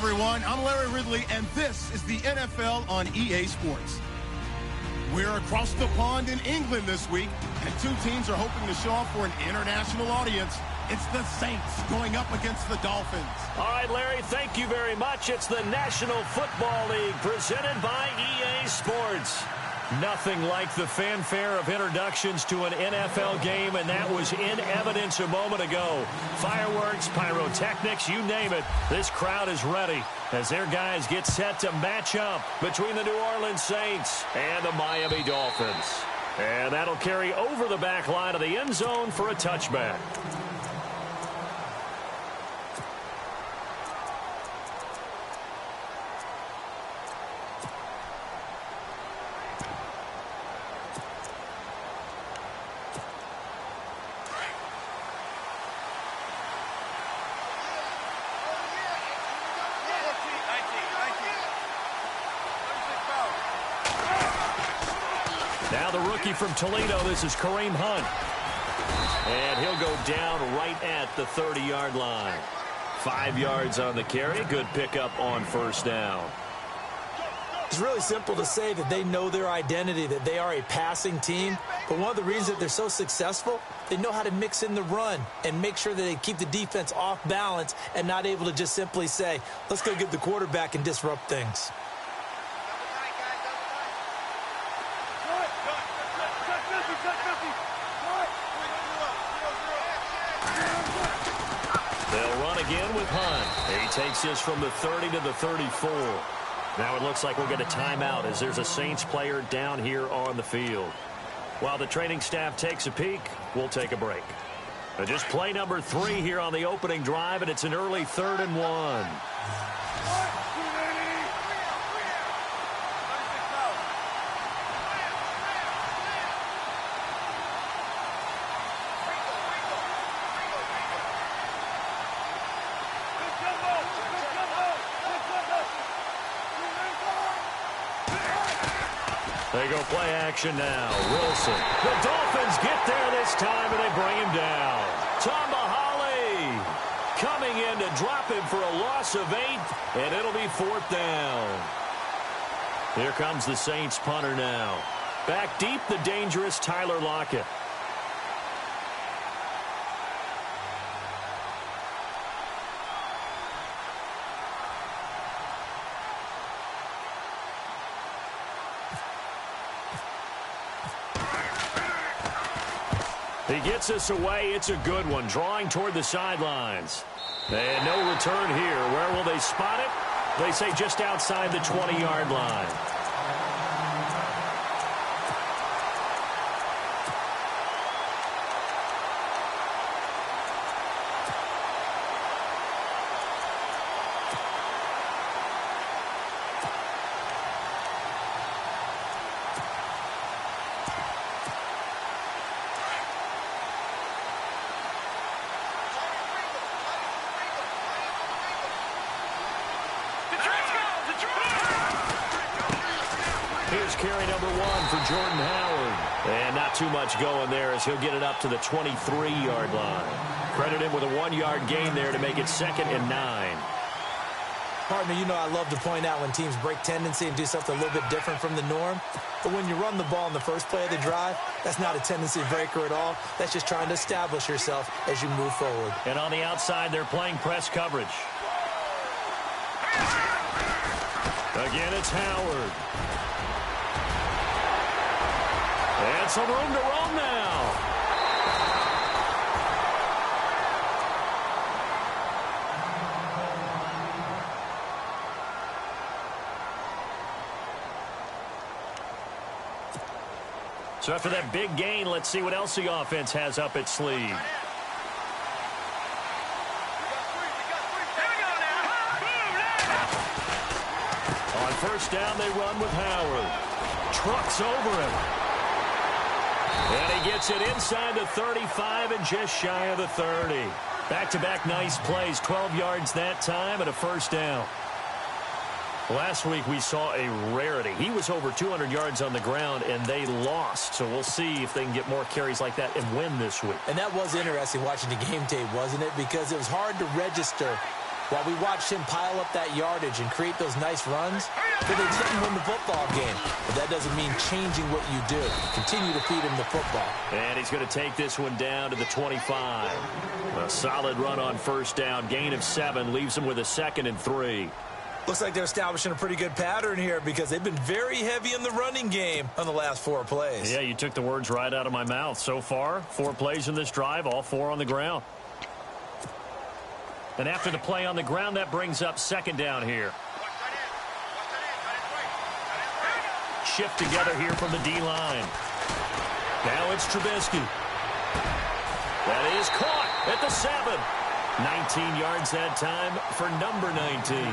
everyone. I'm Larry Ridley, and this is the NFL on EA Sports. We're across the pond in England this week, and two teams are hoping to show off for an international audience. It's the Saints going up against the Dolphins. All right, Larry, thank you very much. It's the National Football League presented by EA Sports. Nothing like the fanfare of introductions to an NFL game, and that was in evidence a moment ago. Fireworks, pyrotechnics, you name it. This crowd is ready as their guys get set to match up between the New Orleans Saints and the Miami Dolphins. And that'll carry over the back line of the end zone for a touchback. Now the rookie from Toledo, this is Kareem Hunt. And he'll go down right at the 30-yard line. 5 yards on the carry. Good pickup on first down. It's really simple to say that they know their identity, that they are a passing team. But one of the reasons that they're so successful, they know how to mix in the run and make sure that they keep the defense off balance and not able to just simply say, let's go get the quarterback and disrupt things. They'll run again with Hunt. He takes this from the 30 to the 34. Now it looks like we'll get a timeout as there's a Saints player down here on the field. While the training staff takes a peek, we'll take a break. Just play number 3 here on the opening drive, and it's an early 3rd and 1. They go play action now. Wilson. The Dolphins get there this time, and they bring him down. Tomahali coming in to drop him for a loss of 8, and it'll be 4th down. Here comes the Saints punter now. Back deep, the dangerous Tyler Lockett. He gets us away. It's a good one. Drawing toward the sidelines. And no return here. Where will they spot it? They say just outside the 20-yard line. Here's carry number 1 for Jordan Howard. And not too much going there as he'll get it up to the 23-yard line. Credit him with a 1-yard gain there to make it 2nd and 9. Partner, you know I love to point out when teams break tendency and do something a little bit different from the norm. But when you run the ball in the first play of the drive, that's not a tendency breaker at all. That's just trying to establish yourself as you move forward. And on the outside, they're playing press coverage. Again, it's Howard. And some room to roam now. So after that big gain, let's see what else the offense has up its sleeve. On first down, they run with Howard. Trucks over him. And he gets it inside the 35 and just shy of the 30. Back-to-back nice plays, 12 yards that time and a first down. Last week we saw a rarity. He was over 200 yards on the ground, and they lost. So we'll see if they can get more carries like that and win this week. And that was interesting watching the game tape, wasn't it? Because it was hard to register While we watched him pile up that yardage and create those nice runs, but they didn't win the football game. But that doesn't mean changing what you do. Continue to feed him the football. And he's going to take this one down to the 25. A solid run on first down. Gain of 7 leaves him with a 2nd and 3. Looks like they're establishing a pretty good pattern here because they've been very heavy in the running game on the last 4 plays. Yeah, you took the words right out of my mouth. So far, 4 plays in this drive, all 4 on the ground. And after the play on the ground, that brings up 2nd down here. Shift together here from the D-line. Now it's Trubisky. That is caught at the 7. 19 yards that time for number 19.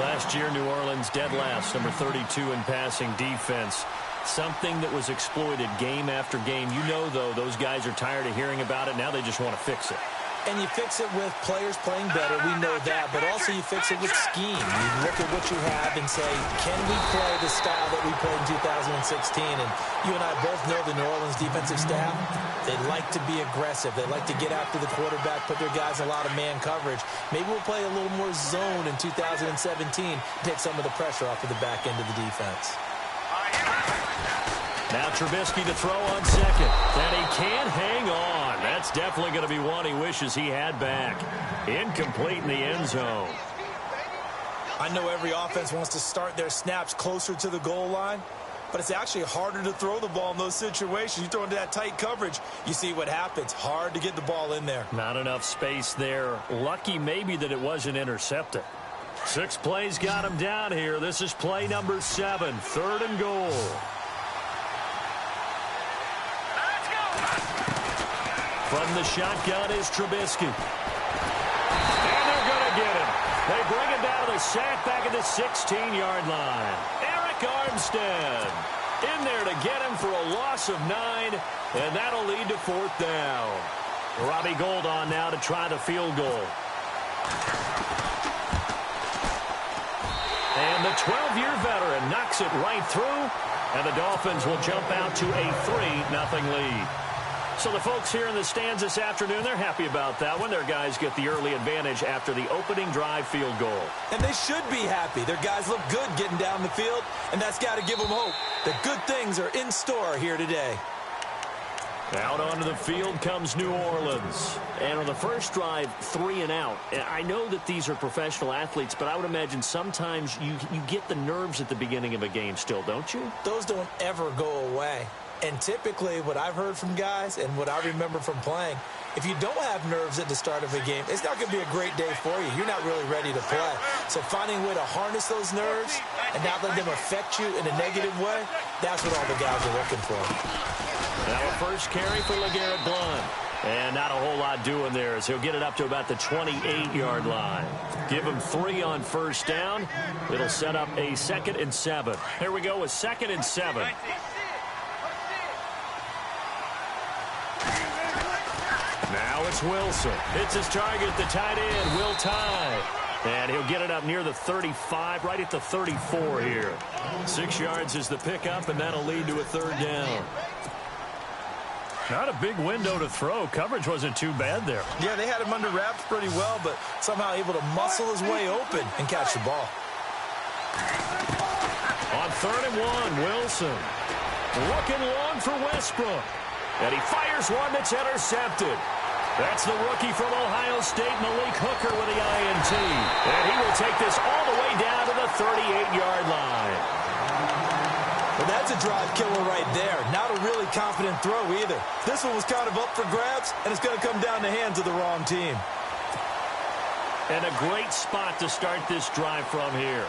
Last year, New Orleans dead last, number 32 in passing defense. Something that was exploited game after game. You know, though, those guys are tired of hearing about it. Now they just want to fix it. And you fix it with players playing better. We know that. But also you fix it with scheme. You look at what you have and say, can we play the style that we played in 2016? And you and I both know the New Orleans defensive staff. They like to be aggressive. They like to get after the quarterback, put their guys in a lot of man coverage. Maybe we'll play a little more zone in 2017, take some of the pressure off of the back end of the defense. Now Trubisky to throw on 2nd. And he can't hang on. That's definitely going to be one he wishes he had back. Incomplete in the end zone. I know every offense wants to start their snaps closer to the goal line, but it's actually harder to throw the ball in those situations. You throw into that tight coverage, you see what happens. Hard to get the ball in there. Not enough space there. Lucky maybe that it wasn't intercepted. 6 plays got him down here. This is play number 7, 3rd and goal. From the shotgun is Trubisky. And they're going to get him. They bring him down to the sack back at the 16-yard line. Eric Armstead in there to get him for a loss of 9, and that'll lead to 4th down. Robbie Gould on now to try the field goal. And the 12-year veteran knocks it right through, and the Dolphins will jump out to a 3-0 lead. So the folks here in the stands this afternoon, they're happy about that one. Their guys get the early advantage after the opening drive field goal. And they should be happy. Their guys look good getting down the field, and that's got to give them hope that good things are in store here today. Out onto the field comes New Orleans. And on the first drive, 3 and out. I know that these are professional athletes, but I would imagine sometimes you get the nerves at the beginning of a game still, don't you? Those don't ever go away. And typically what I've heard from guys and what I remember from playing, if you don't have nerves at the start of a game, it's not going to be a great day for you. You're not really ready to play. So finding a way to harness those nerves and not let them affect you in a negative way, that's what all the guys are looking for. Now a first carry for LeGarrette Blount. And not a whole lot doing there as he'll get it up to about the 28-yard line. Give him 3 on first down. It'll set up a 2nd and 7. Here we go with 2nd and 7. Now it's Wilson. It's his target, the tight end, Will Tye. And he'll get it up near the 35, right at the 34 here. 6 yards is the pickup, and that'll lead to a 3rd down. Not a big window to throw. Coverage wasn't too bad there. Yeah, they had him under wraps pretty well, but somehow able to muscle his way open and catch the ball. On 3rd and 1, Wilson. Looking long for Westbrook. And he fires one that's intercepted. That's the rookie from Ohio State, Malik Hooker, with the INT. And he will take this all the way down to the 38-yard line. Well, that's a drive killer right there. Not a really confident throw either. This one was kind of up for grabs, and it's going to come down the hands of the wrong team. And a great spot to start this drive from here.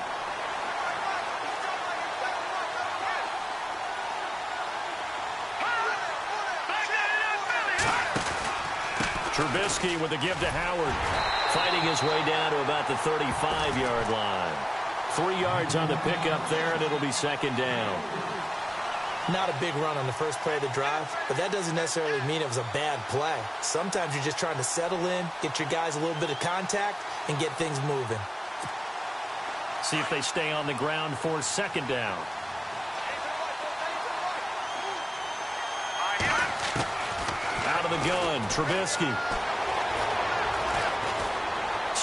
Trubisky with a give to Howard. Fighting his way down to about the 35-yard line. 3 yards on the pickup there, and it'll be 2nd down. Not a big run on the first play of the drive, but that doesn't necessarily mean it was a bad play. Sometimes you're just trying to settle in, get your guys a little bit of contact, and get things moving. See if they stay on the ground for 2nd down. Out of the gun, Trubisky.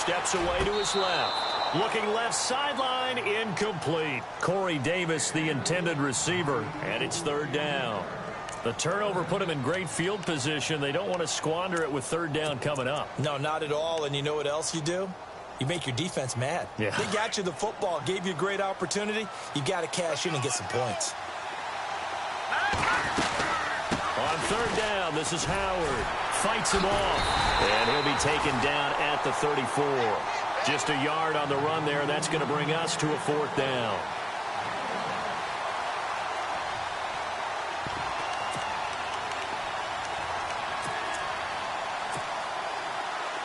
steps away to his left. Looking left sideline, incomplete. Corey Davis, the intended receiver, and it's third down. The turnover put him in great field position. They don't want to squander it with third down coming up. No, not at all. And you know what else you do? You make your defense mad. Yeah. They got you the football, gave you a great opportunity. You got to cash in and get some points. On third down, this is Howard. Fights him off. And he'll be taken down at the 34. Just a yard on the run there. That's going to bring us to a fourth down.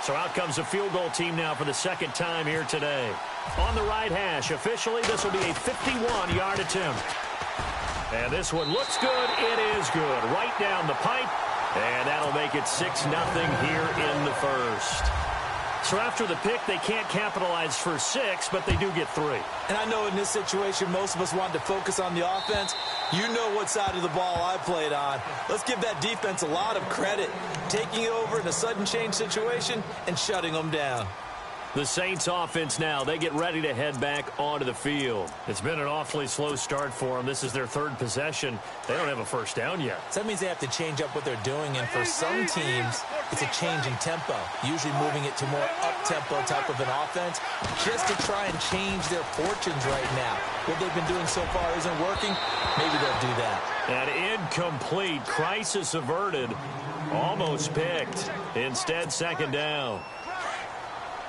So out comes a field goal team now for the second time here today. On the right hash, officially, this will be a 51-yard attempt. And this one looks good. It is good. Right down the pipe. And that'll make it 6-0 here in the first. So after the pick, they can't capitalize for 6, but they do get 3. And I know in this situation, most of us wanted to focus on the offense. You know what side of the ball I played on. Let's give that defense a lot of credit. Taking it over in a sudden change situation and shutting them down. The Saints offense now, they get ready to head back onto the field. It's been an awfully slow start for them. This is their third possession. They don't have a first down yet. So that means they have to change up what they're doing, and for some teams, it's a change in tempo, usually moving it to more up-tempo type of an offense, just to try and change their fortunes right now. What they've been doing so far isn't working. Maybe they'll do that. An incomplete, crisis averted, almost picked. Instead, second down.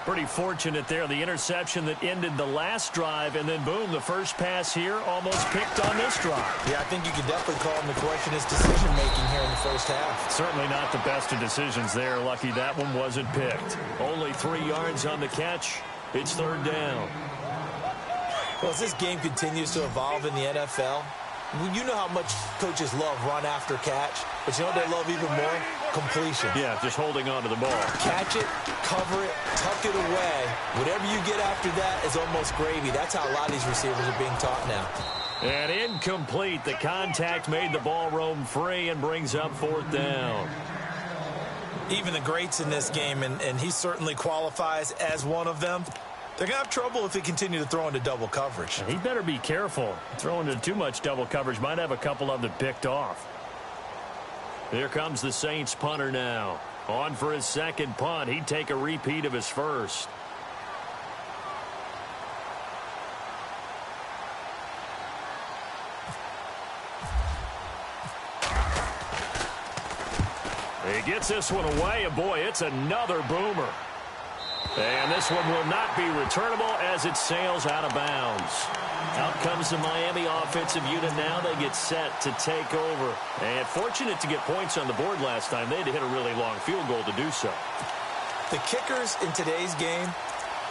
Pretty fortunate there. The interception that ended the last drive, and then, boom, the first pass here almost picked on this drive. Yeah, I think you could definitely call him the question is decision-making here in the first half. Certainly not the best of decisions there. Lucky that one wasn't picked. Only 3 yards on the catch. It's third down. Well, as this game continues to evolve in the NFL, you know how much coaches love run after catch, but you know what they love even more? Completion. Yeah, just holding on to the ball. Catch it, cover it, tuck it away. Whatever you get after that is almost gravy. That's how a lot of these receivers are being taught now. And incomplete. The contact made the ball roam free and brings up fourth down. Even the greats in this game, and he certainly qualifies as one of them, they're going to have trouble if they continue to throw into double coverage. He better be careful. Throwing into too much double coverage might have a couple of them picked off. Here comes the Saints punter now. On for his second punt. He'd take a repeat of his first. He gets this one away, and boy, it's another boomer. And this one will not be returnable as it sails out of bounds. Out comes the Miami offensive unit now. They get set to take over. And fortunate to get points on the board last time. They had to hit a really long field goal to do so. The kickers in today's game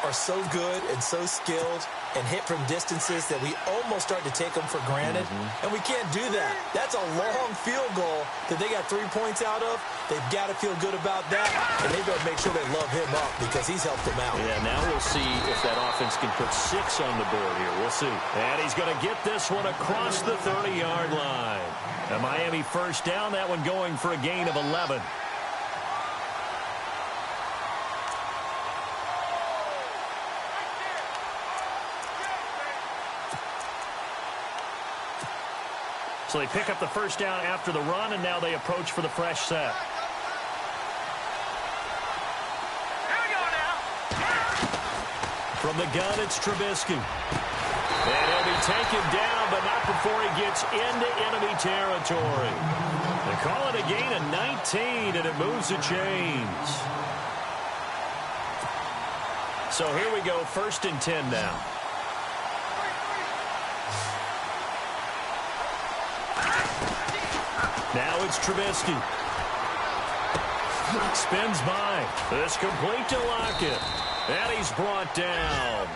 are so good and so skilled and hit from distances that we almost start to take them for granted. And we can't do that. That's a long field goal that they got 3 points out of. They've got to feel good about that, and they've got to make sure they love him up because he's helped them out. Yeah, now we'll see if that offense can put 6 on the board here. We'll see. And he's going to get this one across the 30-yard line. A Miami first down, that one going for a gain of 11. So they pick up the first down after the run, and now they approach for the fresh set. From the gun, it's Trubisky. And he'll be taken down, but not before he gets into enemy territory. They call it a gain of 19, and it moves the chains. So here we go, 1st and 10 now. Now it's Trubisky. Spins by. It's complete to Lockett. And he's brought down.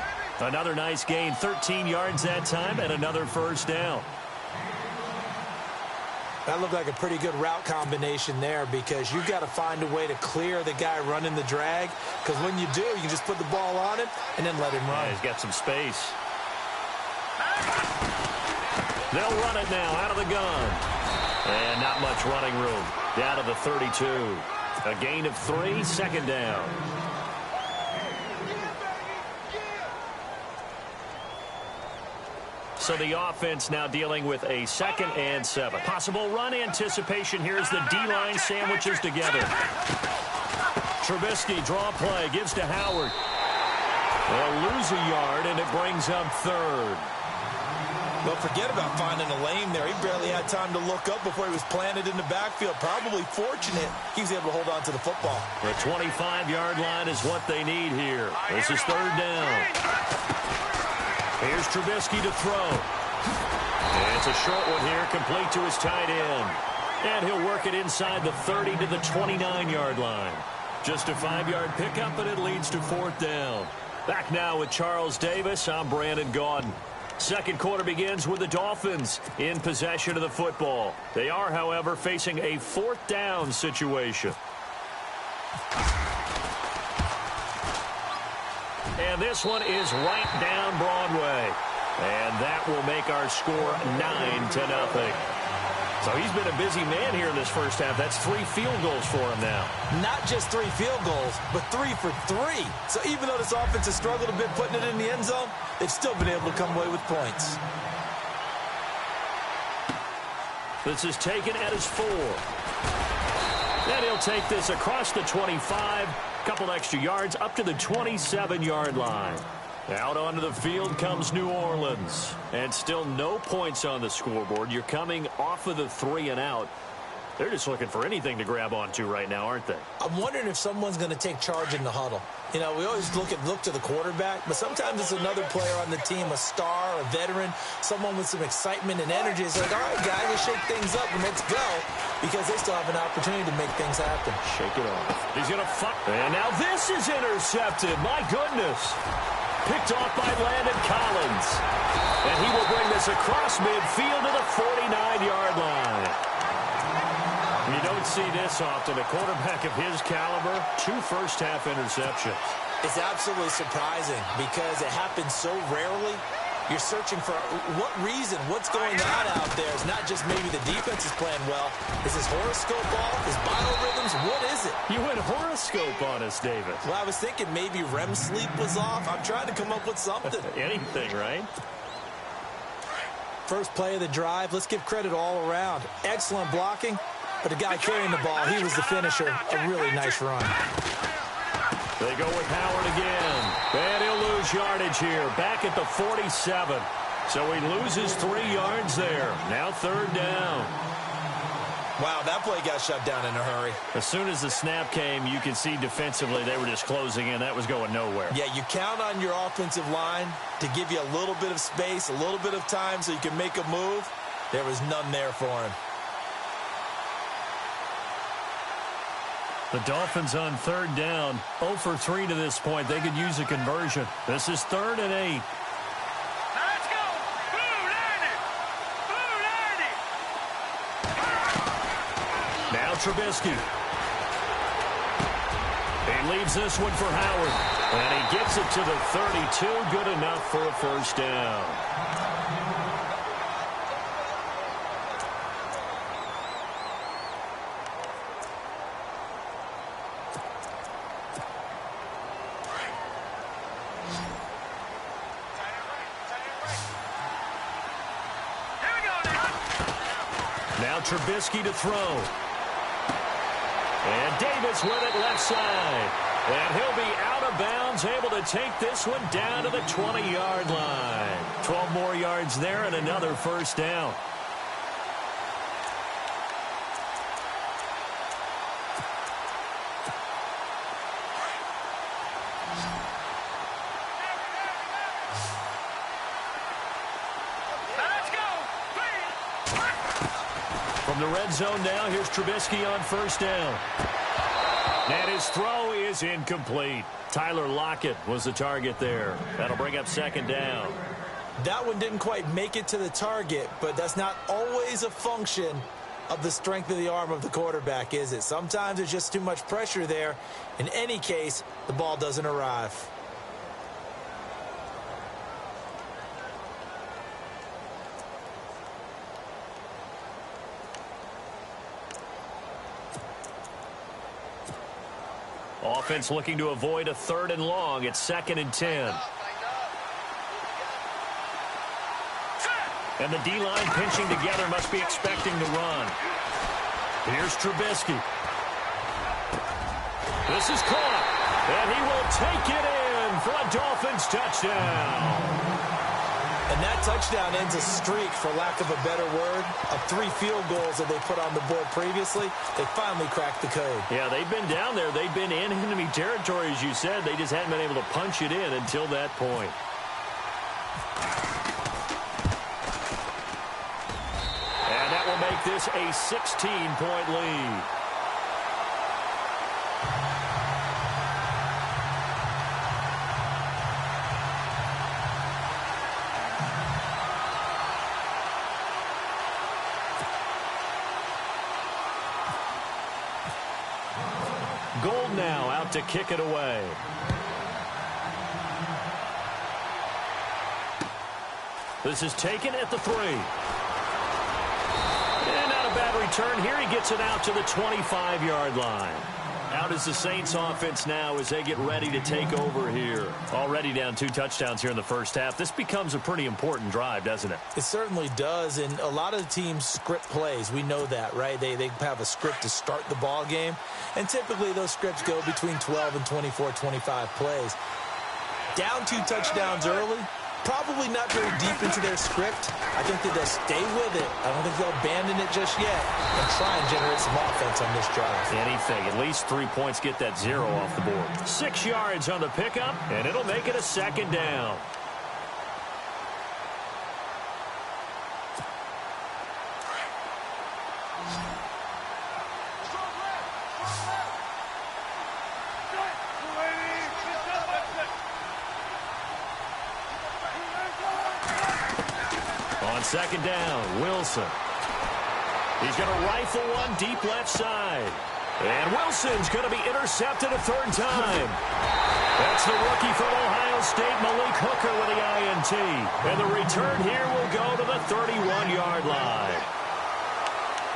Another nice gain. 13 yards that time and another first down. That looked like a pretty good route combination there because you've got to find a way to clear the guy running the drag. Because when you do, you can just put the ball on him and then let him run. Yeah, he's got some space. They'll run it now out of the gun. And not much running room. Down to the 32. A gain of 3, second down. So the offense now dealing with a 2nd and 7. Possible run anticipation here as the D-line sandwiches together. Trubisky, draw play, gives to Howard. They'll lose a yard, and it brings up 3rd. Well, forget about finding a lane there. He barely had time to look up before he was planted in the backfield. Probably fortunate he was able to hold on to the football. The 25-yard line is what they need here. This is 3rd down. Here's Trubisky to throw. And it's a short one here, complete to his tight end. And he'll work it inside the 30 to the 29-yard line. Just a 5-yard pickup, and it leads to 4th down. Back now with Charles Davis. I'm Brandon Gaudin. Second quarter begins with the Dolphins in possession of the football. They are, however, facing a 4th down situation. And this one is right down Broadway. And that will make our score 9-0. So he's been a busy man here in this first half. That's 3 field goals for him now. Not just 3 field goals, but 3 for 3. So even though this offense has struggled a bit putting it in the end zone, they've still been able to come away with points. This is taken at his 4. And he'll take this across the 25. Couple extra yards up to the 27-yard line. Out onto the field comes New Orleans. And still no points on the scoreboard. You're coming off of the 3 and out. They're just looking for anything to grab onto right now, aren't they? I'm wondering if someone's going to take charge in the huddle. You know, we always look to the quarterback, but sometimes it's another player on the team, a star, a veteran, someone with some excitement and energy. It's like, all right, guys, let's shake things up and let's go, because they still have an opportunity to make things happen. Shake it off. He's going to fight. And now this is intercepted. My goodness. Picked off by Landon Collins. And he will bring this across midfield to the 49-yard line. You don't see this often. A quarterback of his caliber, 2 first-half interceptions. It's absolutely surprising because it happens so rarely. You're searching for what reason, what's going on out there. It's not just maybe the defense is playing well. Is his horoscope off? His biorhythms? What is it? You went horoscope on us, David. Well, I was thinking maybe REM sleep was off. I'm trying to come up with something. Anything, right? First play of the drive. Let's give credit all around. Excellent blocking. But the guy carrying the ball, he was the finisher. A really nice run. They go with Howard again. And he'll lose yardage here. Back at the 47. So he loses 3 yards there. Now 3rd down. Wow, that play got shut down in a hurry. As soon as the snap came, you could see defensively they were just closing in. That was going nowhere. Yeah, you count on your offensive line to give you a little bit of space, a little bit of time so you can make a move. There was none there for him. The Dolphins on 3rd down, 0 for 3 to this point. They could use a conversion. This is 3rd and 8. Let's go! Blue 90! Blue 90! Now Trubisky. He leaves this one for Howard. And he gets it to the 32. Good enough for a first down. Now Trubisky to throw. And Davis with it left side. And he'll be out of bounds, able to take this one down to the 20-yard line. 12 more yards there and another first down. From the red zone now, here's Trubisky on first down. And his throw is incomplete. Tyler Lockett was the target there. That'll bring up 2nd down. That one didn't quite make it to the target, but that's not always a function of the strength of the arm of the quarterback, is it? Sometimes there's just too much pressure there. In any case, the ball doesn't arrive. Offense looking to avoid a 3rd and long. It's 2nd and 10. And the D-line pinching together must be expecting to run. Here's Trubisky. This is caught. And he will take it in for a Dolphins touchdown. And that touchdown ends a streak, for lack of a better word, of 3 field goals that they put on the board previously. They finally cracked the code. Yeah, they've been down there. They've been in enemy territory, as you said. They just hadn't been able to punch it in until that point. And that will make this a 16-point lead. Gold now out to kick it away. This is taken at the 3. And not a bad return here. He gets it out to the 25-yard line. Out is the Saints offense now as they get ready to take over here. Already down 2 touchdowns here in the first half. This becomes a pretty important drive, doesn't it? It certainly does, and a lot of the teams script plays. We know that, right? They have a script to start the ball game, and typically those scripts go between 12 and 24, 25 plays. Down 2 touchdowns early, probably not very deep into their script. I think that they'll stay with it. I don't think they'll abandon it just yet and try and generate some offense on this drive. Anything. At least 3 points, get that 0 off the board. 6 yards on the pickup, and it'll make it a 2nd down. On 2nd down, Wilson. He's going to rifle one deep left side. And Wilson's going to be intercepted a 3rd time. That's the rookie from Ohio State, Malik Hooker, with the INT. And the return here will go to the 31-yard line.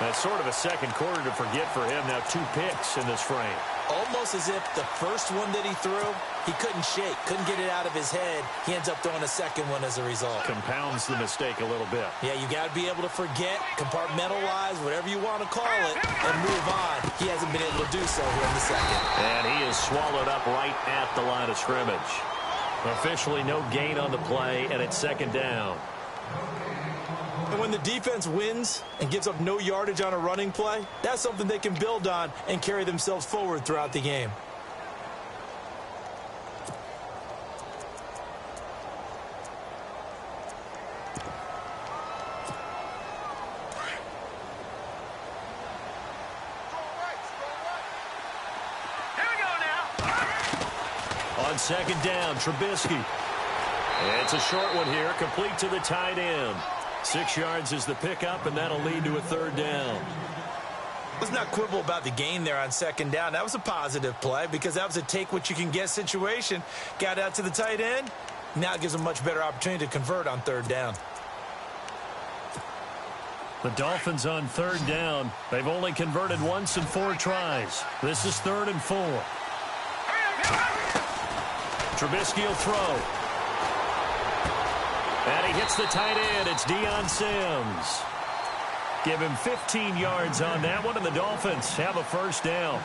That's sort of a second quarter to forget for him. Now 2 picks in this frame. Almost as if the first one that he threw, he couldn't shake, couldn't get it out of his head. He ends up throwing a second one as a result. Compounds the mistake a little bit. Yeah, you got to be able to forget, compartmentalize, whatever you want to call it, and move on. He hasn't been able to do so here in the second. And he is swallowed up right at the line of scrimmage. Officially no gain on the play, and it's 2nd down. And when the defense wins and gives up no yardage on a running play, that's something they can build on and carry themselves forward throughout the game. Here we go now. On 2nd down, Trubisky. It's a short one here, complete to the tight end. 6 yards is the pickup, and that'll lead to a 3rd down. Let's not quibble about the gain there on 2nd down. That was a positive play because that was a take-what-you-can-get situation. Got out to the tight end. Now it gives them a much better opportunity to convert on 3rd down. The Dolphins on 3rd down. They've only converted once in 4 tries. This is 3rd and 4. Trubisky will throw. And he hits the tight end. It's Deion Sims. Give him 15 yards on that one, and the Dolphins have a 1st down.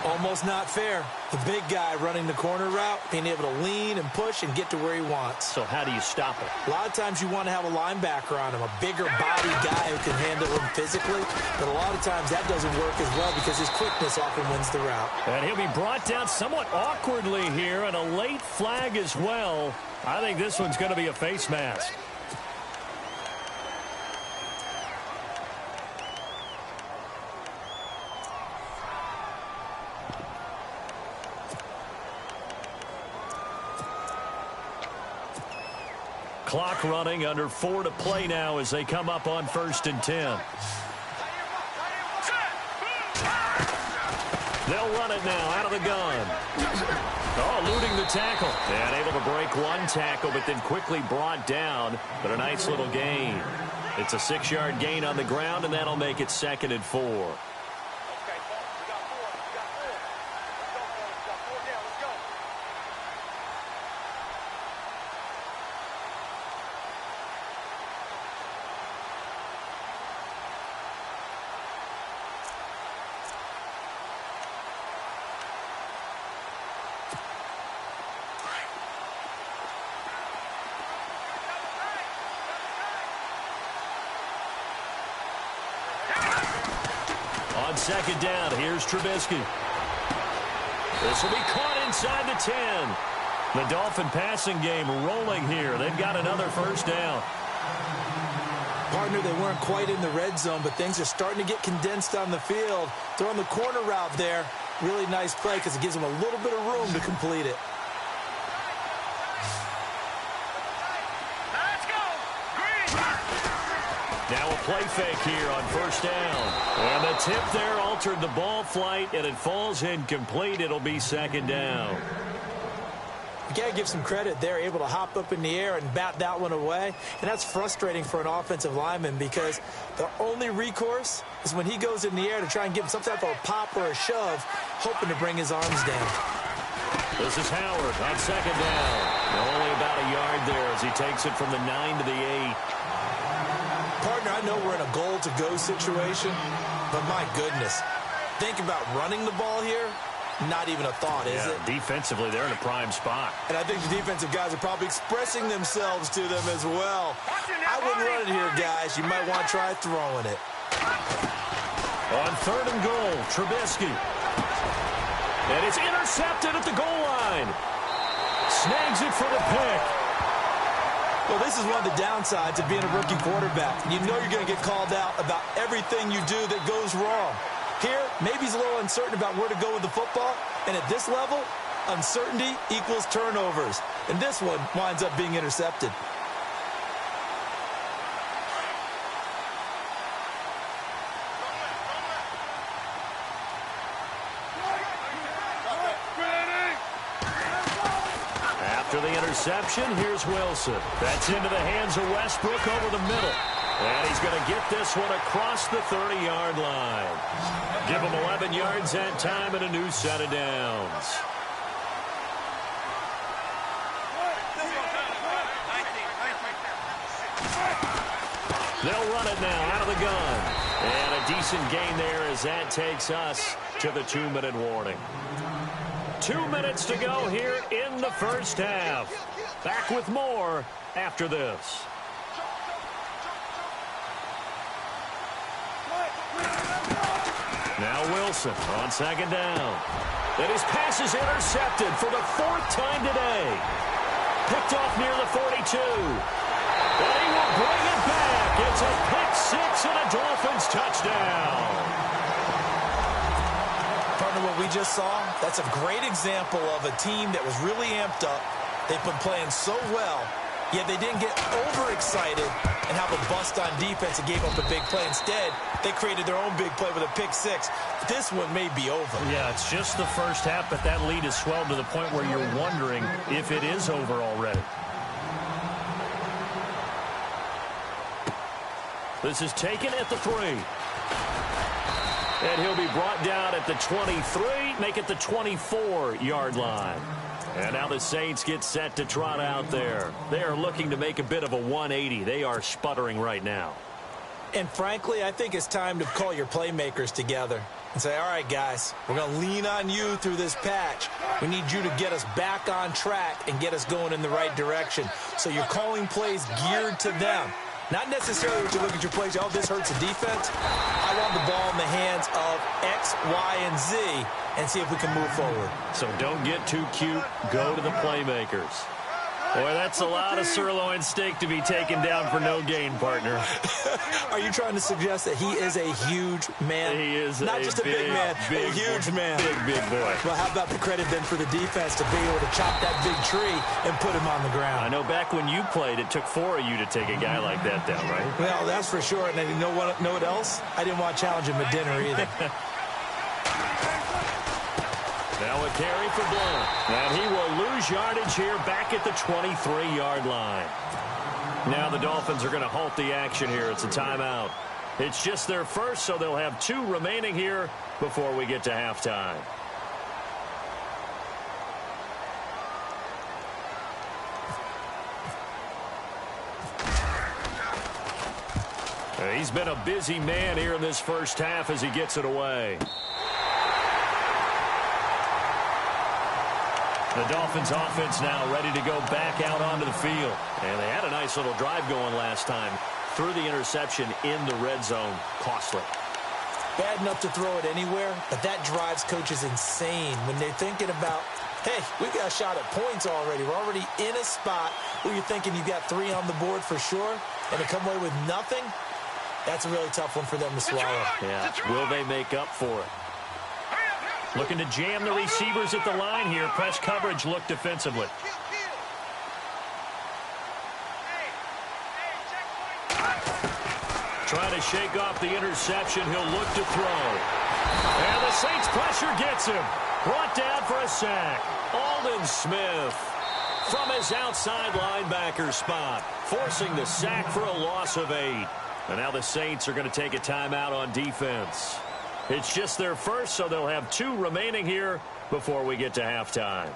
Almost not fair. The big guy running the corner route, being able to lean and push and get to where he wants. So how do you stop it? A lot of times you want to have a linebacker on him, a bigger body guy who can handle him physically. But a lot of times that doesn't work as well because his quickness often wins the route. And he'll be brought down somewhat awkwardly here, and a late flag as well. I think this one's going to be a face mask. Clock running, under 4 to play now as they come up on 1st and 10. They'll run it now out of the gun. Oh, eluding the tackle. And able to break one tackle, but then quickly brought down. But a nice little gain. It's a 6-yard gain on the ground, and that'll make it 2nd and 4. On second down, here's Trubisky. This will be caught inside the 10. The Dolphin passing game rolling here. They've got another first down. Partner, they weren't quite in the red zone, but things are starting to get condensed on the field. Throwing the corner route there. Really nice play because it gives them a little bit of room to complete it. Let's go. Green. Now a play fake here on first down. And the tip there altered the ball flight, and it falls incomplete. It'll be second down. You got to give some credit. They're able to hop up in the air and bat that one away. And that's frustrating for an offensive lineman because the only recourse is when he goes in the air to try and give him some type of a pop or a shove, hoping to bring his arms down. This is Howard on second down. Only about a yard there as he takes it from the 9 to the 8. Partner, I know we're in a goal-to-go situation, but my goodness, think about running the ball here. Not even a thought, is it? Defensively, they're in a prime spot. And I think the defensive guys are probably expressing themselves to them as well. I wouldn't run it here, guys. You might want to try throwing it. On third and goal, Trubisky. And it's intercepted at the goal line. Snags it for the pick. Well, this is one of the downsides of being a rookie quarterback. You know you're going to get called out about everything you do that goes wrong. Here, maybe he's a little uncertain about where to go with the football. And at this level, uncertainty equals turnovers. And this one winds up being intercepted. After the interception, here's Wilson. That's into the hands of Westbrook over the middle. And he's going to get this one across the 30-yard line. Give him 11 yards that time and a new set of downs. They'll run it now out of the gun. And a decent gain there as that takes us to the 2-minute warning. 2 minutes to go here in the first half. Back with more after this. Now Wilson on second down. And his pass is intercepted for the 4th time today. Picked off near the 42. And he will bring it back. It's a pick six and a Dolphins touchdown. Partner, what we just saw, that's a great example of a team that was really amped up. They've been playing so well, yet they didn't get overexcited and have a bust on defense and gave up a big play. Instead, they created their own big play with a pick six. This one may be over. Yeah, it's just the first half, but that lead has swelled to the point where you're wondering if it is over already. This is taken at the 3. And he'll be brought down at the 23, make it the 24-yard line. And now the Saints get set to trot out there. They are looking to make a bit of a 180. They are sputtering right now. And frankly, I think it's time to call your playmakers together and say, all right, guys, we're going to lean on you through this patch. We need you to get us back on track and get us going in the right direction. So you're calling plays geared to them. Not necessarily what you look at your plays, oh, this hurts the defense. I want the ball in the hands of X, Y, and Z and see if we can move forward. So don't get too cute. Go to the playmakers. Boy, that's a lot of sirloin steak to be taken down for no gain, partner. Are you trying to suggest that he is a huge man? He is not just a big man, a huge man. Big boy. Well, how about the credit then for the defense to be able to chop that big tree and put him on the ground? I know back when you played, it took 4 of you to take a guy like that down, right? Well, that's for sure. And you know what else? I didn't want to challenge him at dinner either. Now a carry for Blount. And he will lose yardage here back at the 23-yard line. Now the Dolphins are going to halt the action here. It's a timeout. It's just their first, so they'll have 2 remaining here before we get to halftime. He's been a busy man here in this first half as he gets it away. The Dolphins offense now ready to go back out onto the field. And they had a nice little drive going last time. Through the interception in the red zone. Costly. bad enough to throw it anywhere, but that drives coaches insane when they're thinking about, hey, we've got a shot at points already. We're already in a spot where you're thinking you've got 3 on the board for sure, and to come away with nothing, that's a really tough one for them to swallow. Yeah, will they make up for it? Looking to jam the receivers at the line here. Press coverage look defensively. Trying to shake off the interception. He'll look to throw. And the Saints pressure gets him. Brought down for a sack. Aldon Smith from his outside linebacker spot, forcing the sack for a loss of 8. And now the Saints are going to take a timeout on defense. It's just their first, so they'll have 2 remaining here before we get to halftime.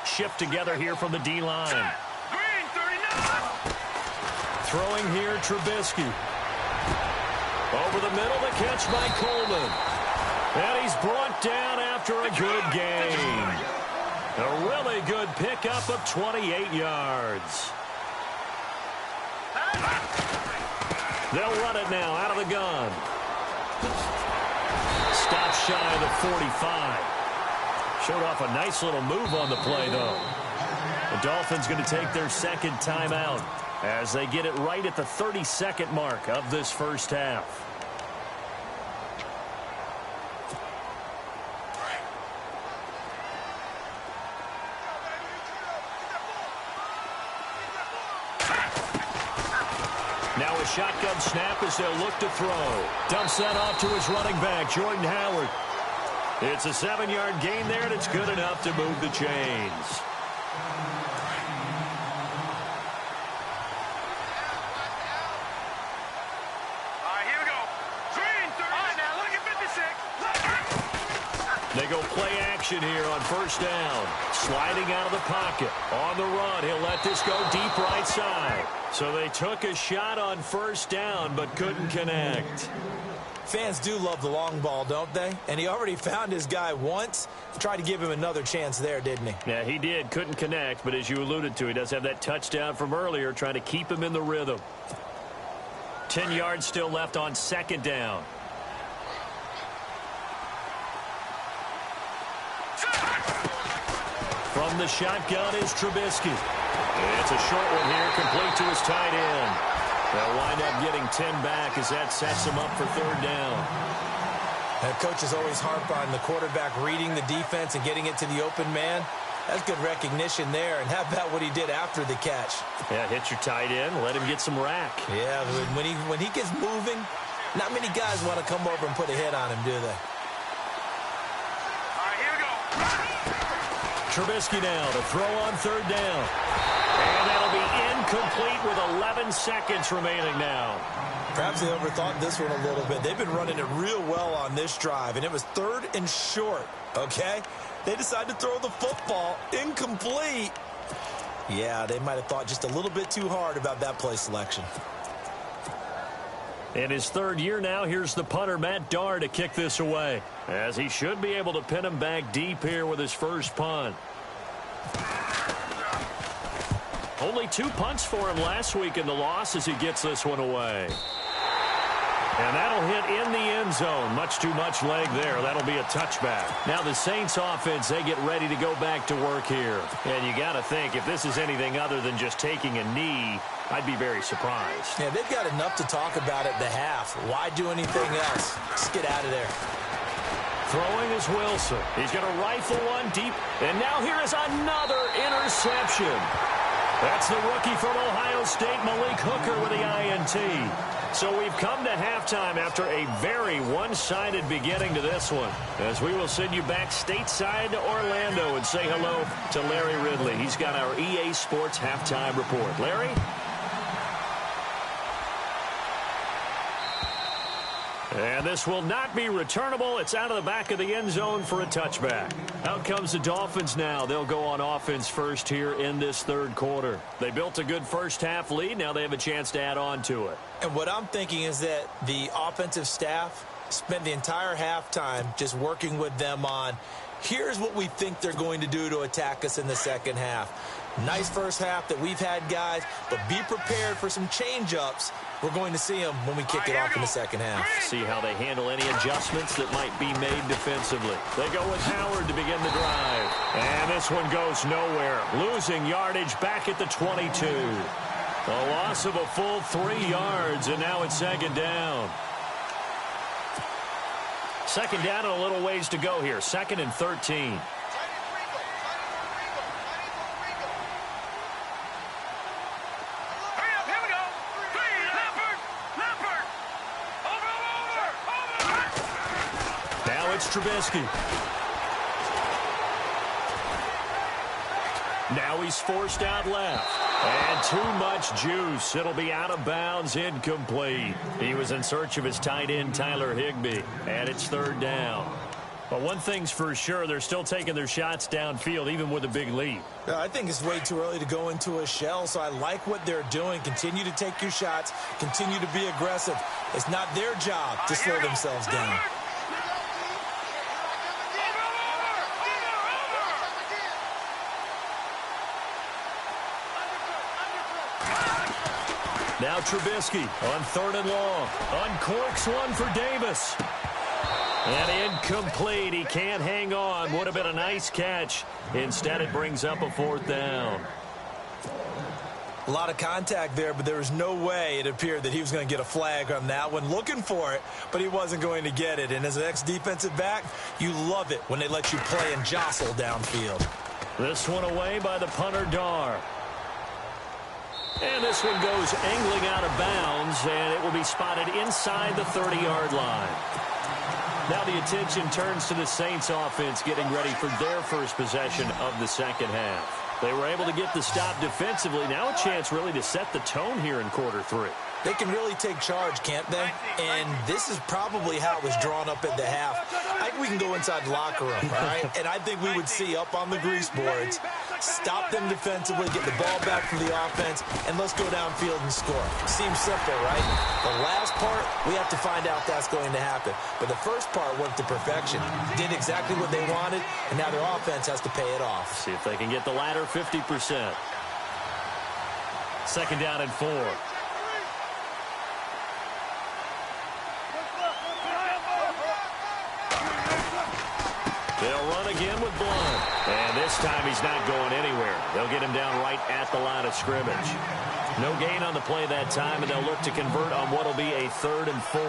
Shift together here from the D-line. Throwing here, Trubisky. Over the middle, the catch by Coleman. And he's brought down after a good game. A really good pickup of 28 yards. They'll run it now out of the gun. Stop shy of the 45. Showed off a nice little move on the play, though. The Dolphins going to take their second timeout as they get it right at the 32nd mark of this first half. Now a shotgun snap as they'll look to throw. Dumps that off to his running back, Jordan Howard. It's a 7-yard gain there, and it's good enough to move the chains. They go play action here on first down. Sliding out of the pocket. On the run, he'll let this go deep right side. So they took a shot on first down, but couldn't connect. Fans do love the long ball, don't they? And he already found his guy once. Tried to give him another chance there, didn't he? Yeah, he did. Couldn't connect, but as you alluded to, he does have that touchdown from earlier, trying to keep him in the rhythm. 10 yards still left on second down. From the shotgun is Trubisky. It's a short one here, complete to his tight end. They'll wind up getting 10 back as that sets him up for third down. That coach is always harp on the quarterback reading the defense and getting it to the open man. That's good recognition there. And how about what he did after the catch? Yeah, hit your tight end, let him get some rack. Yeah, when he gets moving, not many guys want to come over and put a hit on him, do they? Trubisky now to throw on third down. And that'll be incomplete with 11 seconds remaining now. Perhaps they overthought this one a little bit. They've been running it real well on this drive, and it was 3rd and short, okay? They decided to throw the football incomplete. Yeah, they might have thought just a little bit too hard about that play selection. In his 3rd year now, here's the punter, Matt Darr, to kick this away, as he should be able to pin him back deep here with his first punt. Only 2 punts for him last week in the loss as he gets this one away. And that'll hit in the end zone. Much too much leg there. That'll be a touchback. Now the Saints offense, they get ready to go back to work here. And you got to think, if this is anything other than just taking a knee, I'd be very surprised. Yeah, they've got enough to talk about at the half. Why do anything else? Just get out of there. Throwing is Wilson. He's going to rifle one deep. And now here is another interception. That's the rookie from Ohio State, Malik Hooker, with the INT. So we've come to halftime after a very one-sided beginning to this one, as we will send you back stateside to Orlando and say hello to Larry Ridley. He's got our EA Sports halftime report. Larry? And this will not be returnable. It's out of the back of the end zone for a touchback. Out comes the Dolphins now. They'll go on offense first here in this 3rd quarter. They built a good first half lead. Now they have a chance to add on to it. And what I'm thinking is that the offensive staff spent the entire halftime just working with them on Here's what we think they're going to do to attack us in the second half. Nice first half that we've had, guys, but be prepared for some change-ups. We're going to see them when we kick it off in the second half. See how they handle any adjustments that might be made defensively. They go with Howard to begin the drive. And this one goes nowhere. Losing yardage back at the 22. A loss of a full 3 yards, and now it's second down. Second down and a little ways to go here. 2nd and 13. Now it's Trubisky. Now he's forced out left. And too much juice. It'll be out of bounds, incomplete. He was in search of his tight end, Tyler Higbee. And it's 3rd down. But one thing's for sure, they're still taking their shots downfield, even with a big lead. I think it's way too early to go into a shell, so I like what they're doing. Continue to take your shots. Continue to be aggressive. It's not their job to slow themselves down. Now Trubisky on 3rd and long. Uncorks one for Davis. And incomplete. He can't hang on. Would have been a nice catch. Instead, it brings up a 4th down. A lot of contact there, but there was no way it appeared that he was going to get a flag on that one. Looking for it, but he wasn't going to get it. And as an ex-defensive back, you love it when they let you play and jostle downfield. This one away by the punter, Dar. And this one goes angling out of bounds, and it will be spotted inside the 30-yard line. Now the attention turns to the Saints offense getting ready for their first possession of the second half. They were able to get the stop defensively. Now a chance really to set the tone here in quarter 3. They can really take charge, can't they? And this is probably how it was drawn up at the half. I think we can go inside the locker room, all right? And I think we would see up on the grease boards, stop them defensively, get the ball back from the offense, and let's go downfield and score. Seems simple, right? The last part, we have to find out that's going to happen. But the first part worked to perfection. Did exactly what they wanted, and now their offense has to pay it off. See if they can get the latter 50%. 2nd down and 4. They'll run again with Blunt. And this time he's not going anywhere. They'll get him down right at the line of scrimmage. No gain on the play that time, and they'll look to convert on what will be a 3rd and 4.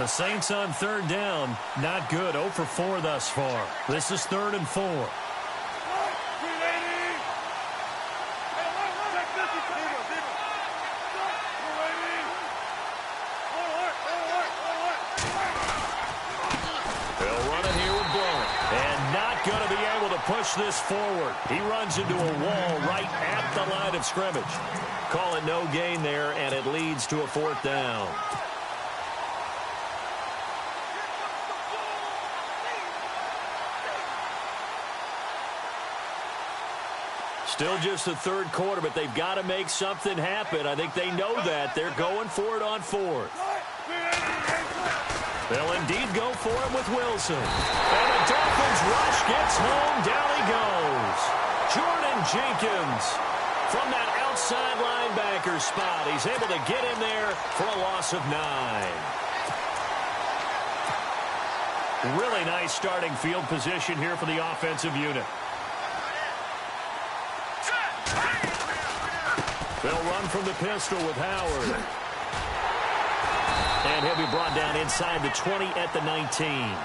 The Saints on 3rd down, not good. 0 for 4 thus far. This is 3rd and 4. Push this forward. He runs into a wall right at the line of scrimmage. Call it no gain there, and it leads to a 4th down. Still just the 3rd quarter, but they've got to make something happen. I think they know that. They're going for it on 4th. They'll indeed go for him with Wilson. And the Dolphins rush gets home. Down he goes. Jordan Jenkins from that outside linebacker spot. He's able to get in there for a loss of 9. Really nice starting field position here for the offensive unit. They'll run from the pistol with Howard. And he'll be brought down inside the 20 at the 19.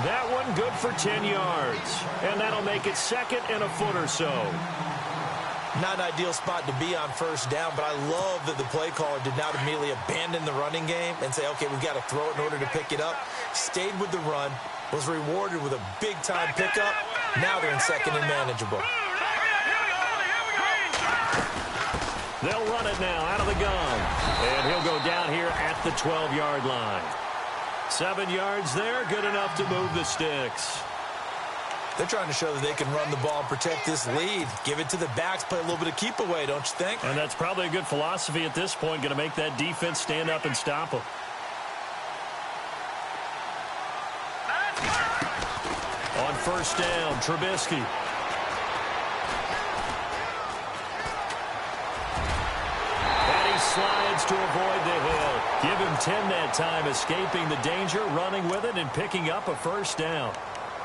That one good for 10 yards. And that'll make it 2nd and a foot or so. Not an ideal spot to be on 1st down, but I love that the play caller did not immediately abandon the running game and say, okay, we've got to throw it in order to pick it up. Stayed with the run, was rewarded with a big-time pickup. Now they're in 2nd and manageable. They'll run it now out of the gun. And he'll go down here at the 12-yard line. 7 yards there, good enough to move the sticks. They're trying to show that they can run the ball and protect this lead. Give it to the backs, play a little bit of keep away, don't you think? And that's probably a good philosophy at this point, going to make that defense stand up and stop them. first down. Trubisky. And he slides to avoid the hill. Give him 10 that time, escaping the danger, running with it, and picking up a first down.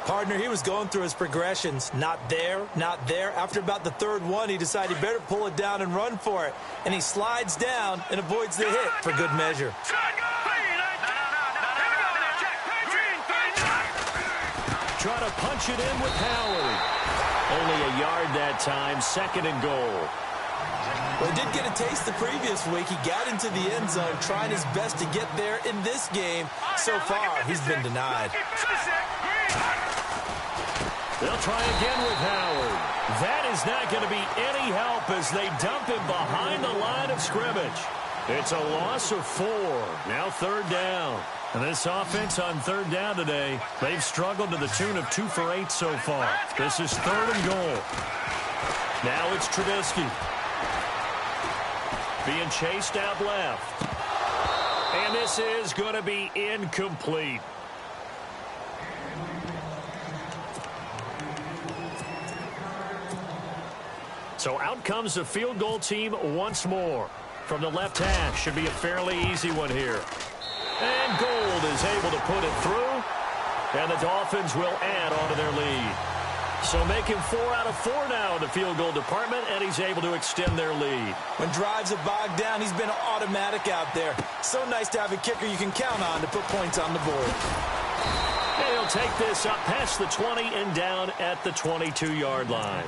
Partner, he was going through his progressions. Not there, not there. After about the third one, he decided he better pull it down and run for it. And he slides down and avoids the hit for good measure. Try to punch it in with Howard. Only a yard that time, 2nd and goal. Well, he did get a taste the previous week. He got into the end zone, trying his best to get there in this game. So far, he's been denied. They'll try again with Howard. That is not going to be any help as they dump him behind the line of scrimmage. It's a loss of 4. Now 3rd down. And this offense on 3rd down today, they've struggled to the tune of 2 for 8 so far. This is 3rd and goal. Now it's Trubisky. Being chased out left. And this is going to be incomplete. So out comes the field goal team once more. From the left hash, should be a fairly easy one here. And Gold is able to put it through. And the Dolphins will add on to their lead. So making 4 out of 4 now in the field goal department, and he's able to extend their lead. When drives are bogged down, he's been automatic out there. So nice to have a kicker you can count on to put points on the board. And he'll take this up past the 20 and down at the 22-yard line.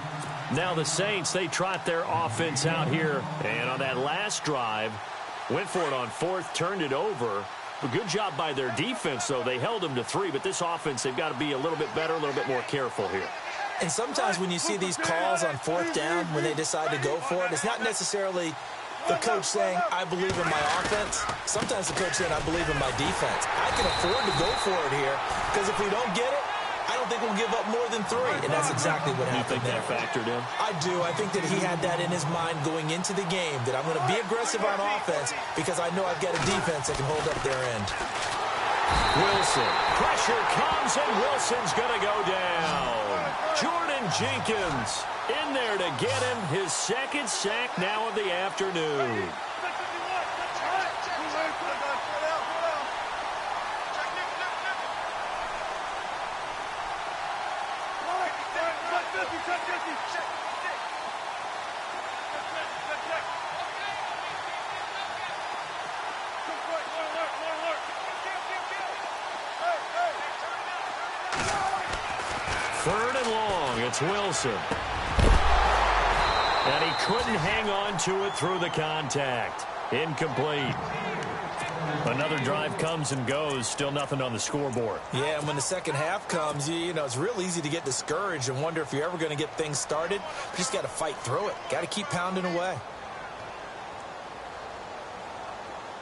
Now the Saints, they trot their offense out here. And on that last drive, went for it on 4th, turned it over. A good job by their defense, though. They held them to 3, but this offense, they've got to be a little bit better, a little bit more careful here. And sometimes when you see these calls on 4th down, when they decide to go for it, it's not necessarily the coach saying, I believe in my offense. Sometimes the coach saying, I believe in my defense. I can afford to go for it here, because if we don't get it, I don't think we'll give up more than 3, and that's exactly what happened there. You think that factored in? I do. I think that he had that in his mind going into the game, that I'm going to be aggressive on offense because I know I've got a defense that can hold up their end. Wilson. Pressure comes, and Wilson's going to go down. Jordan Jenkins in there to get him his 2nd sack now of the afternoon. Third and long, it's Wilson. And he couldn't hang on to it through the contact. Incomplete. Another drive comes and goes, still nothing on the scoreboard. Yeah, and when the second half comes, you know, it's real easy to get discouraged and wonder if you're ever going to get things started. You just got to fight through it. Got to keep pounding away.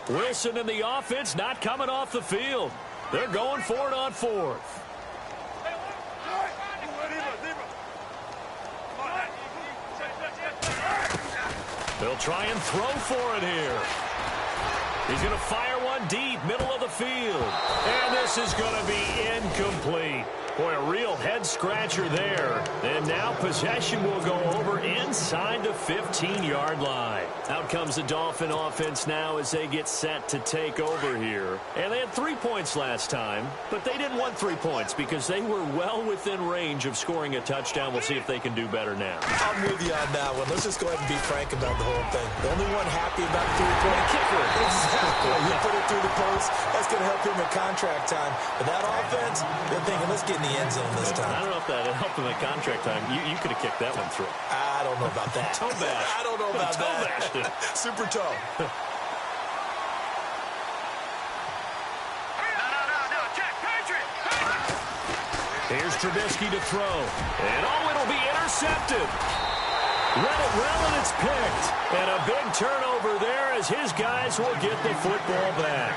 Wilson and the offense not coming off the field. They're going for it on 4th. They'll try and throw for it here. He's going to fire one deep, middle of the field. And this is going to be incomplete. Boy, a real head-scratcher there. And now possession will go over inside the 15-yard line. Out comes the Dolphin offense now as they get set to take over here. And they had 3 points last time, but they didn't want 3 points because they were well within range of scoring a touchdown. We'll see if they can do better now. I'm with you on that one. Let's just go ahead and be frank about the whole thing. The only one happy about the 3-point kicker. Exactly. You put it through the post. That's going to help him at contract time. But that offense, they're thinking, let's get in the end zone this time. I don't know if that helped him at contract time. You could have kicked that one through. I don't know about that. Toe bash. I don't know about toe that. Bash. Super toe. Here's Trubisky to throw. And it'll be intercepted. Read it well, and it's picked. And a big turnover there as his guys will get the football back.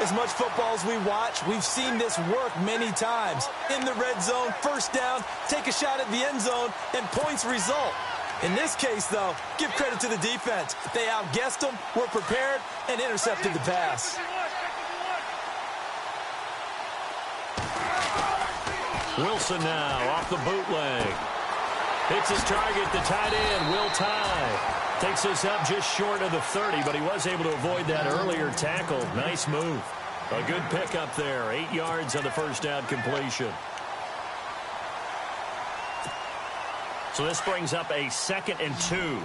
As much football as we watch, we've seen this work many times. In the red zone, first down, take a shot at the end zone, and points result. In this case, though, give credit to the defense. They outguessed them, were prepared, and intercepted the pass. Wilson now off the bootleg. Hits his target, the tight end, Will Tye. Takes us up just short of the 30, but he was able to avoid that earlier tackle. Nice move. A good pickup there. 8 yards on the first down completion. So this brings up a 2nd and 2.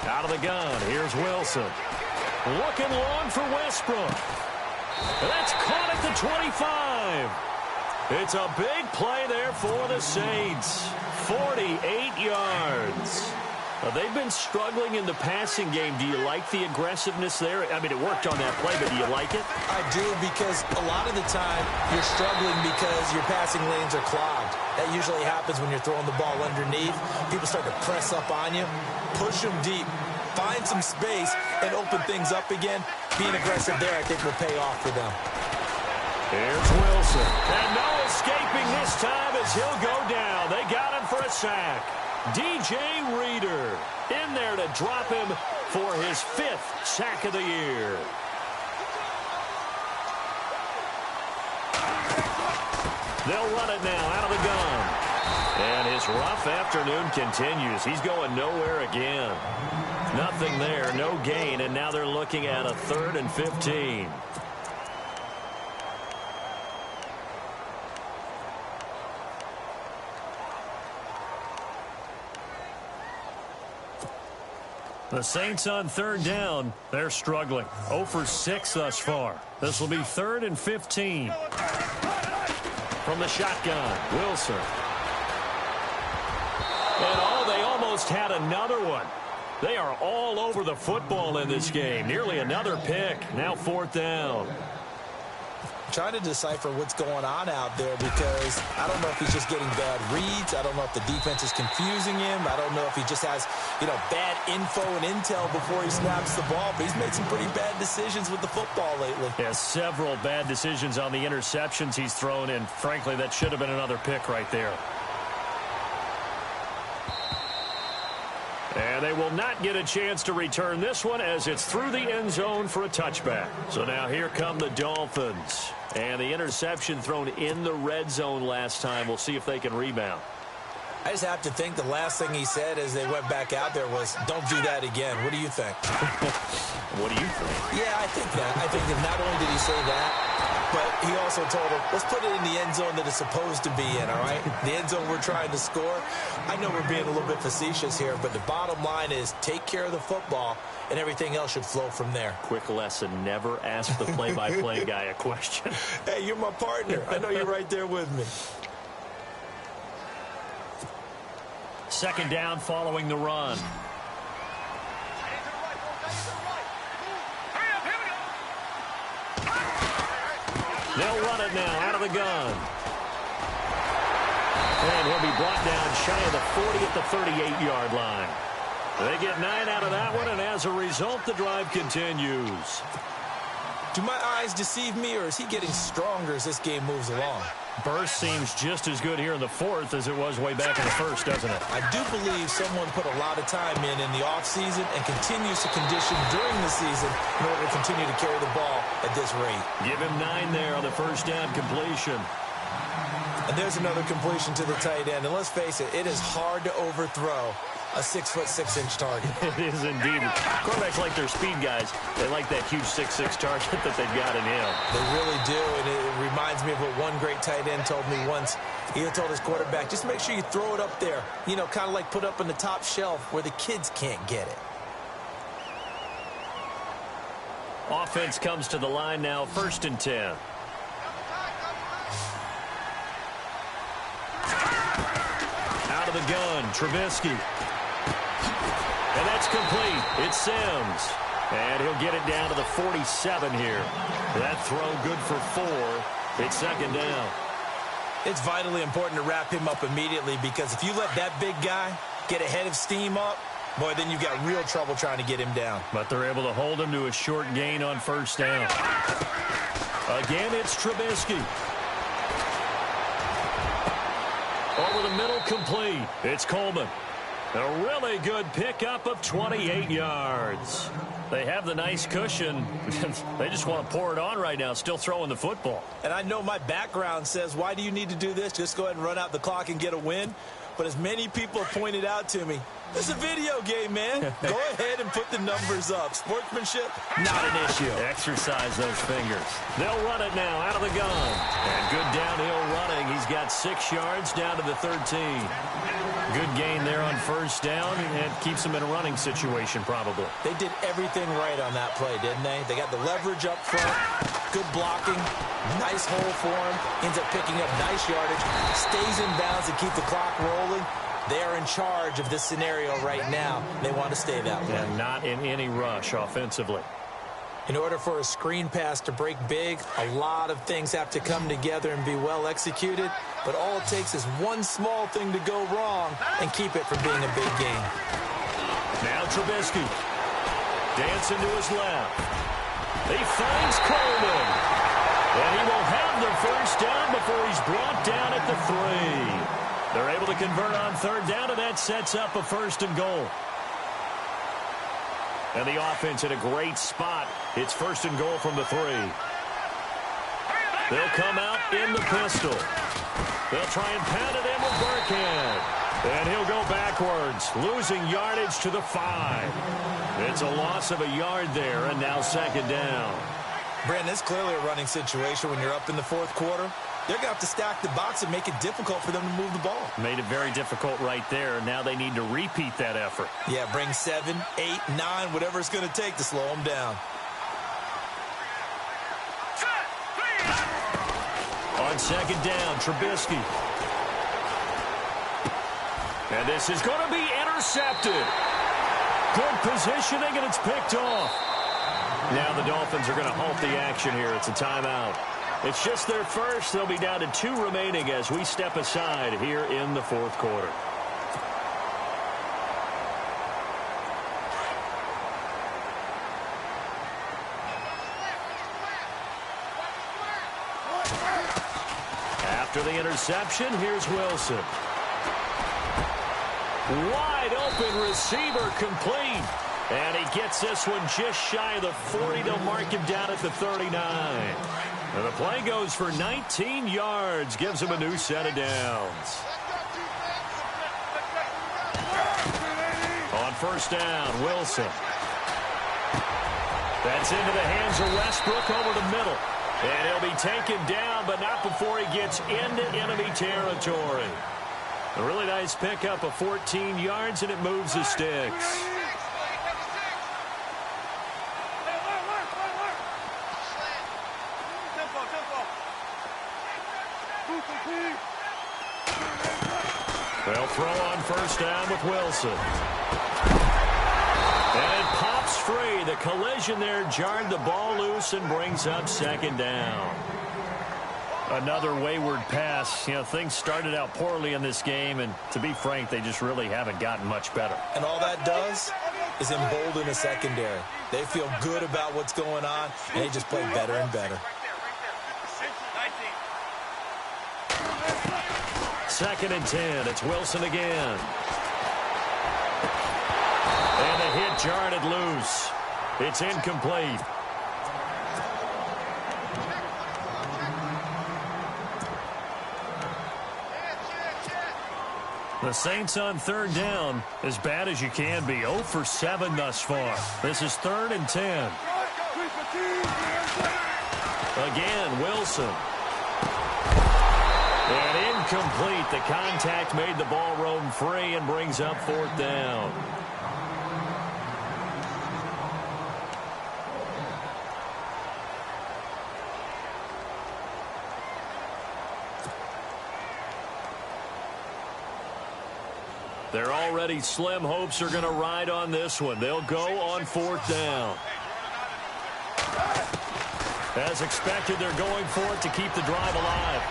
Out of the gun, here's Wilson. Looking long for Westbrook. That's caught at the 25. It's a big play there for the Saints. 48 yards. They've been struggling in the passing game. Do you like the aggressiveness there? I mean, it worked on that play, but do you like it? I do, because a lot of the time you're struggling because your passing lanes are clogged. That usually happens when you're throwing the ball underneath. People start to press up on you, push them deep, find some space, and open things up again. Being aggressive there, I think, will pay off for them. Here's Wilson. And no escaping this time as he'll go down. They got him for a sack. DJ Reader in there to drop him for his 5th sack of the year. They'll run it now out of the gun. And his rough afternoon continues. He's going nowhere again. Nothing there, no gain, and now they're looking at a 3rd and 15. The Saints on 3rd down. They're struggling. 0 for 6 thus far. This will be 3rd and 15. From the shotgun, Wilson. And they almost had another one. They are all over the football in this game. Nearly another pick. Now 4th down. Trying to decipher what's going on out there, because I don't know if he's just getting bad reads. I don't know if the defense is confusing him. I don't know if he just has, bad info and intel before he snaps the ball. But he's made some pretty bad decisions with the football lately. Yeah, several bad decisions on the interceptions he's thrown, and frankly, that should have been another pick right there. And they will not get a chance to return this one as it's through the end zone for a touchback. So now here come the Dolphins. And the interception thrown in the red zone last time. We'll see if they can rebound. I just have to think the last thing he said as they went back out there was, don't do that again. What do you think? What do you think? Yeah, I think that. I think that not only did he say that, but he also told him, let's put it in the end zone that it's supposed to be in, all right? The end zone we're trying to score. I know we're being a little bit facetious here, but the bottom line is take care of the football, and everything else should flow from there. Quick lesson, never ask the play-by-play guy a question. Hey, you're my partner. I know you're right there with me. 2nd down following the run. They'll run it now out of the gun. And he'll be brought down shy of the 40 at the 38-yard line. They get 9 out of that one, and as a result, the drive continues. Do my eyes deceive me, or is he getting stronger as this game moves along? Burst seems just as good here in the 4th as it was way back in the 1st, doesn't it? I do believe someone put a lot of time in the offseason and continues to condition during the season in order to continue to carry the ball at this rate. Give him 9 there on the first down completion. And there's another completion to the tight end. And let's face it, it is hard to overthrow a 6'6" target. It is indeed. Quarterbacks like their speed guys. They like that huge 6'6" target that they've got in him. They really do, and it reminds me of what one great tight end told me once. He told his quarterback, just make sure you throw it up there. Kind of like put up on the top shelf where the kids can't get it. Offense comes to the line now, 1st and 10. Out of the gun, Trubisky. And that's complete. It's Sims. And he'll get it down to the 47 here. That throw good for 4. It's 2nd down. It's vitally important to wrap him up immediately, because if you let that big guy get ahead of steam up, boy, then you've got real trouble trying to get him down. But they're able to hold him to a short gain on 1st down. Again, it's Trubisky. Over the middle, complete. It's Coleman. A really good pickup of 28 yards. They have the nice cushion. They just want to pour it on right now, still throwing the football. And I know my background says, why do you need to do this? Just go ahead and run out the clock and get a win. But as many people have pointed out to me, this is a video game, man. Go ahead and put the numbers up. Sportsmanship, not an issue. Exercise those fingers. They'll run it now out of the gun. And good downhill running. He's got 6 yards down to the 13. Good gain there on first down, and it keeps him in a running situation probably. They did everything right on that play, didn't they? They got the leverage up front, good blocking, nice hole for him, ends up picking up nice yardage, stays in bounds to keep the clock rolling. They are in charge of this scenario right now. They want to stay that way. And not in any rush offensively. In order for a screen pass to break big, a lot of things have to come together and be well executed. But all it takes is one small thing to go wrong and keep it from being a big game. Now Trubisky. Dancing to his left. He finds Coleman. And he will have the first down before he's brought down at the 3. They're able to convert on third down, and that sets up a first and goal. And the offense in a great spot. It's first and goal from the 3. They'll come out in the pistol. They'll try and pound it in with Burkhead. And he'll go backwards, losing yardage to the 5. It's a loss of a yard there, and now second down. Brandon, it's clearly a running situation when you're up in the fourth quarter. They're going to have to stack the box and make it difficult for them to move the ball. Made it very difficult right there. Now they need to repeat that effort. Yeah, bring 7, 8, 9, whatever it's going to take to slow them down. On second down, Trubisky. And this is going to be intercepted. Good positioning, and it's picked off. Now the Dolphins are going to halt the action here. It's a timeout. It's just their first. They'll be down to 2 remaining as we step aside here in the fourth quarter. After the interception, here's Wilson. Wide open receiver complete. And he gets this one just shy of the 40. They'll mark him down at the 39. And the play goes for 19 yards. Gives him a new set of downs. On first down, Wilson. That's into the hands of Westbrook over the middle. And he'll be taken down, but not before he gets into enemy territory. A really nice pickup of 14 yards, and it moves the sticks. They'll throw on first down with Wilson. And it pops free. The collision there jarred the ball loose and brings up second down. Another wayward pass. You know, things started out poorly in this game, and to be frank, they just really haven't gotten much better. And all that does is embolden the secondary. They feel good about what's going on, and they just play better and better. Second and 10. It's Wilson again. And the hit jarred it loose. It's incomplete. The Saints on third down, as bad as you can be. 0 for 7 thus far. This is 3rd and 10. Again, Wilson. And incomplete. The contact made the ball roam free and brings up 4th down. Their already slim hopes are going to ride on this one. They'll go on 4th down. As expected, they're going for it to keep the drive alive.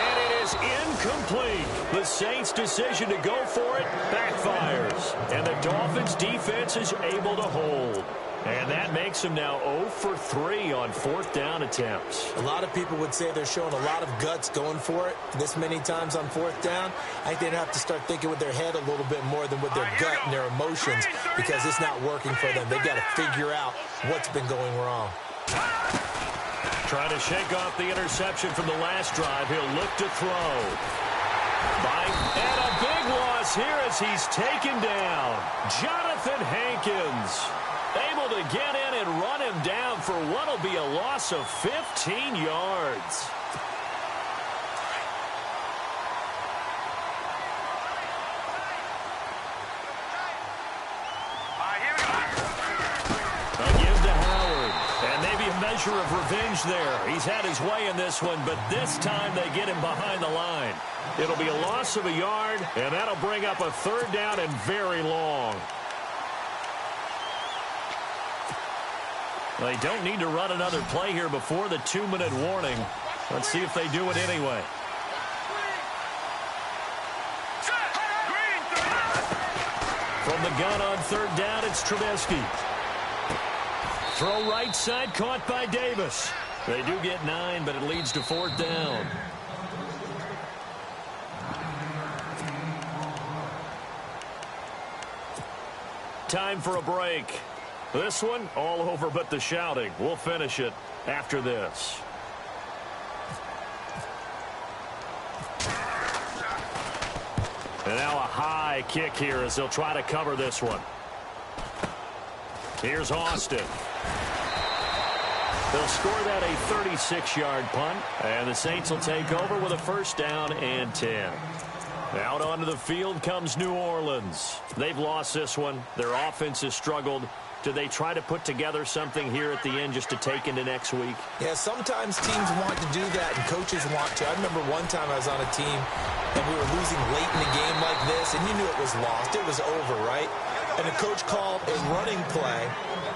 And it is incomplete. The Saints' decision to go for it backfires. And the Dolphins' defense is able to hold. And that makes him now 0 for 3 on fourth down attempts. A lot of people would say they're showing a lot of guts going for it this many times on fourth down. I think they'd have to start thinking with their head a little bit more than with their gut and their emotions, because it's not working for them. They've got to figure out what's been going wrong. Trying to shake off the interception from the last drive. He'll look to throw. And a big loss here as he's taken down. Jonathan Hankins able to get in and run him down for what will be a loss of 15 yards. A give to Howard. And maybe a measure of revenge there. He's had his way in this one, but this time they get him behind the line. It'll be a loss of a yard, and that'll bring up a third down and very long. They don't need to run another play here before the 2-minute warning. Let's see if they do it anyway. From the gun on third down, it's Trubisky. Throw right side, caught by Davis. They do get 9, but it leads to fourth down. Time for a break. This one, all over but the shouting. We'll finish it after this. And now a high kick here as they'll try to cover this one. Here's Austin. They'll score that a 36-yard punt, and the Saints will take over with a first down and 10. Out onto the field comes New Orleans. They've lost this one. Their offense has struggled. Do they try to put together something here at the end just to take into next week? Yeah, sometimes teams want to do that and coaches want to. I remember one time I was on a team and we were losing late in the game like this, and you knew it was lost. It was over, right? And the coach called a running play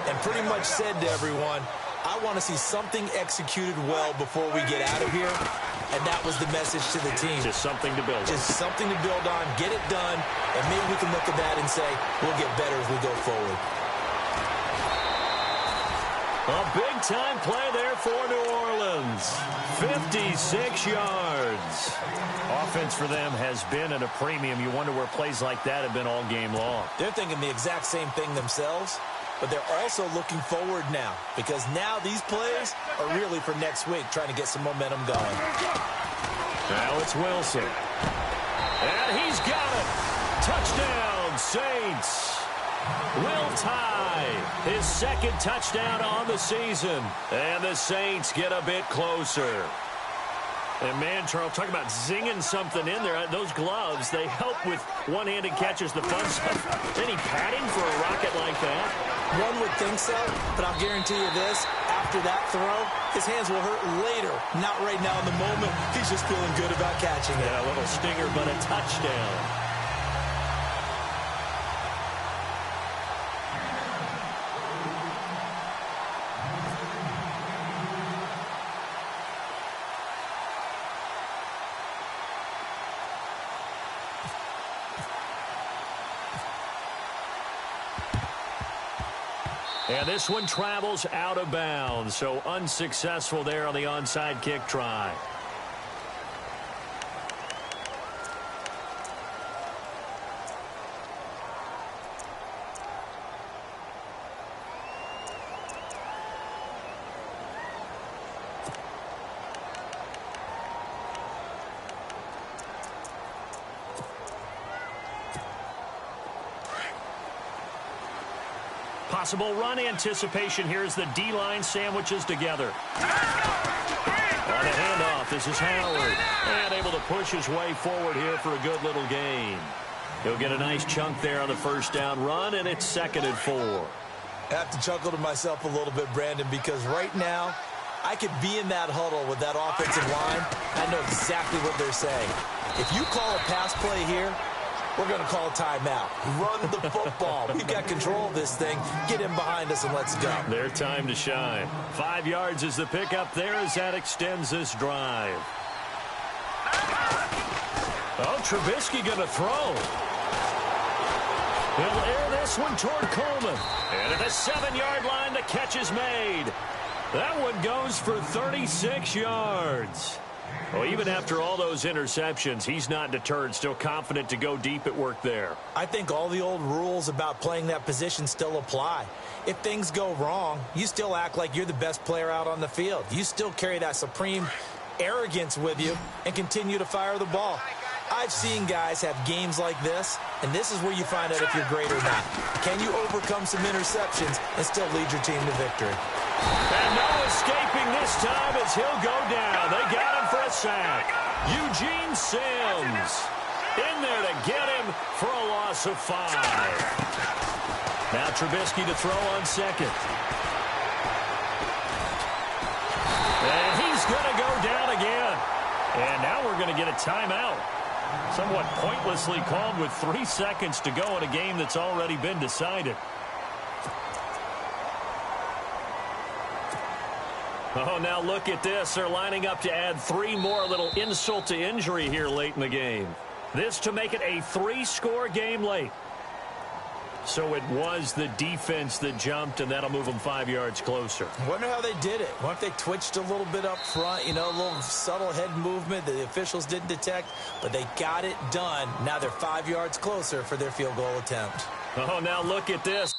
and pretty much said to everyone, I want to see something executed well before we get out of here. And that was the message to the team. Just something to build on. Just something to build on, get it done, and maybe we can look at that and say, we'll get better as we go forward. A big-time play there for New Orleans. 56 yards. Offense for them has been at a premium. You wonder where plays like that have been all game long. They're thinking the exact same thing themselves, but they're also looking forward now, because now these plays are really for next week, trying to get some momentum going. Now it's Wilson. And he's got it. Touchdown, Saints. Will tie his second touchdown on the season. And the Saints get a bit closer. And, man, Charles, talk about zinging something in there. Those gloves, they help with one-handed catches, the fun stuff. Any padding for a rocket like that? One would think so, but I'll guarantee you this. After that throw, his hands will hurt later. Not right now in the moment. He's just feeling good about catching it. Yeah, a little stinger, but a touchdown. And this one travels out of bounds, so unsuccessful there on the onside kick try. Possible run anticipation here as the D-line sandwiches together. On a handoff, this is Howard. And able to push his way forward here for a good little gain. He'll get a nice chunk there on the first down run, and it's 2nd and 4. I have to chuckle to myself a little bit, Brandon, because right now I could be in that huddle with that offensive line. I know exactly what they're saying. If you call a pass play here, we're going to call a timeout. Run the football. We've got control of this thing. Get him behind us and let's go. Their time to shine. 5 yards is the pickup there as that extends this drive. Oh, Trubisky going to throw. He'll air this one toward Coleman. And at the 7-yard line, the catch is made. That one goes for 36 yards. Well, even after all those interceptions, he's not deterred, still confident to go deep at work there. I think all the old rules about playing that position still apply. If things go wrong, you still act like you're the best player out on the field. You still carry that supreme arrogance with you and continue to fire the ball. I've seen guys have games like this, and this is where you find out if you're great or not. Can you overcome some interceptions and still lead your team to victory? And no escaping this time as he'll go down. They got him for a sack. Eugene Sims in there to get him for a loss of 5. Now Trubisky to throw on second. And he's going to go down again. And now we're going to get a timeout. Somewhat pointlessly called with 3 seconds to go in a game that's already been decided. Oh, now look at this. They're lining up to add 3 more, a little insult to injury here late in the game. This to make it a 3-score game late. So it was the defense that jumped, and that'll move them 5 yards closer. I wonder how they did it. What if they twitched a little bit up front, you know, a little subtle head movement that the officials didn't detect, but they got it done. Now they're 5 yards closer for their field goal attempt. Oh, now look at this.